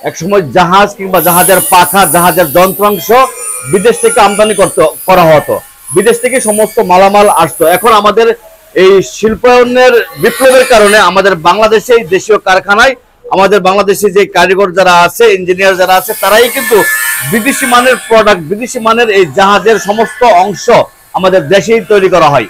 একসময় জাহাজ কিংবা জাহাজের পাখা, জাহাজের যন্ত্রাংশ বিদেশ থেকে আমদানি করা হতো, বিদেশ থেকে সমস্ত মালামাল আসতো। এখন আমাদের এই শিল্পায়নের বিপ্লবের কারণে আমাদের বাংলাদেশে দেশীয় কারখানায় আমাদের বাংলাদেশে যে কারিগর যারা আছে, ইঞ্জিনিয়ার যারা আছে, তারাই কিন্তু বিদেশি মানের প্রোডাক্ট, বিদেশি মানের এই জাহাজের সমস্ত অংশ আমাদের দেশেই তৈরি করা হয়।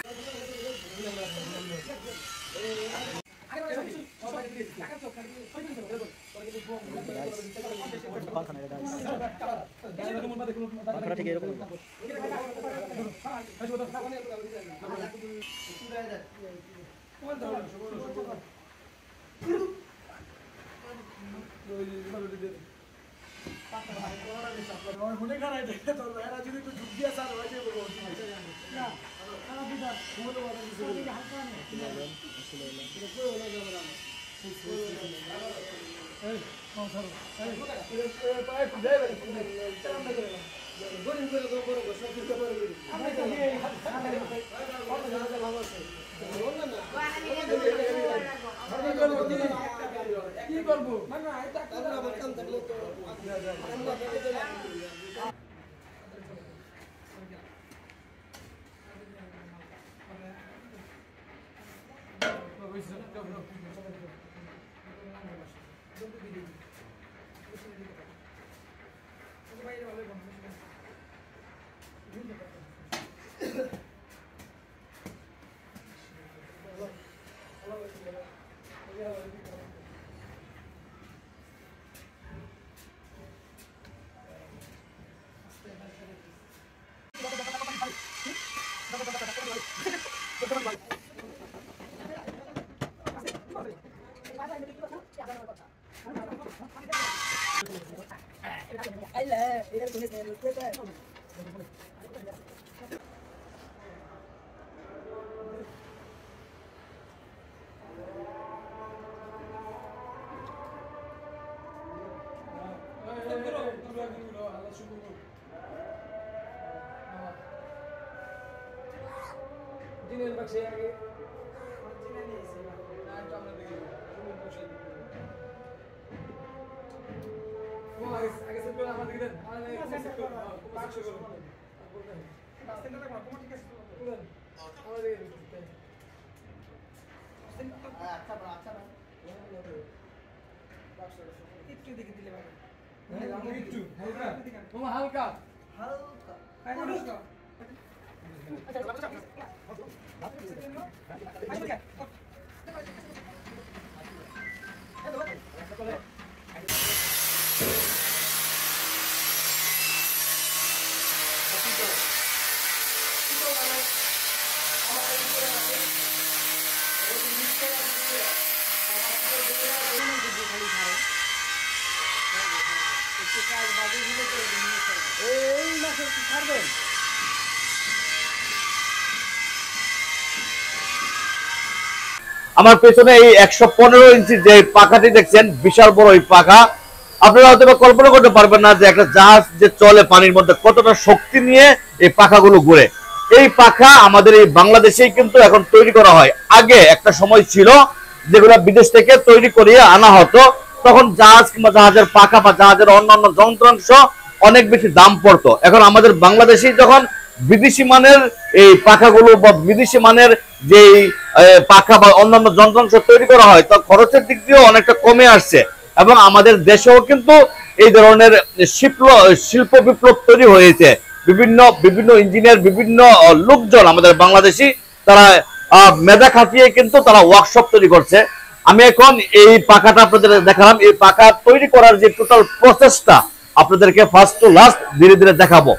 আমার পেছনে এই 115 ইঞ্চি যে পাখাটি দেখছেন, বিশাল বড় এই পাখা। আপনারা হয়তো কল্পনা করতে পারবেন না যে একটা জাহাজ যে চলে পানির মধ্যে কতটা শক্তি নিয়ে এই পাখাগুলো ঘুরে। এই পাখা আমাদের এই বাংলাদেশেই কিন্তু এখন তৈরি করা হয়। আগে একটা সময় ছিল যেগুলো বিদেশ থেকে তৈরি করিয়ে আনা হতো, তখন জাহাজ কিংবা জাহাজের পাখা বা জাহাজের অন্যান্য যন্ত্রাংশ অনেক বেশি দাম পড়তো। এখন আমাদের বাংলাদেশেই যখন বিদেশি মানের এই পাখাগুলো বা বিদেশি মানের যে পাখা বা অন্যান্য যন্ত্রাংশ তৈরি করা হয়, তো খরচের দিক দিয়েও অনেকটা কমে আসছে। এবং আমাদের দেশেও কিন্তু এই ধরনের শিল্প বিপ্লব তৈরি হয়েছে। বিভিন্ন ইঞ্জিনিয়ার, বিভিন্ন লোকজন আমাদের বাংলাদেশি, তারা মেধা খাটিয়ে কিন্তু তারা ওয়ার্কশপ তৈরি করছে। আমি এখন এই পাখাটা আপনাদের দেখালাম। এই পাখা তৈরি করার যে টোটাল প্রসেসটা আপনাদেরকে ফার্স্ট টু লাস্ট ধীরে ধীরে দেখাবো।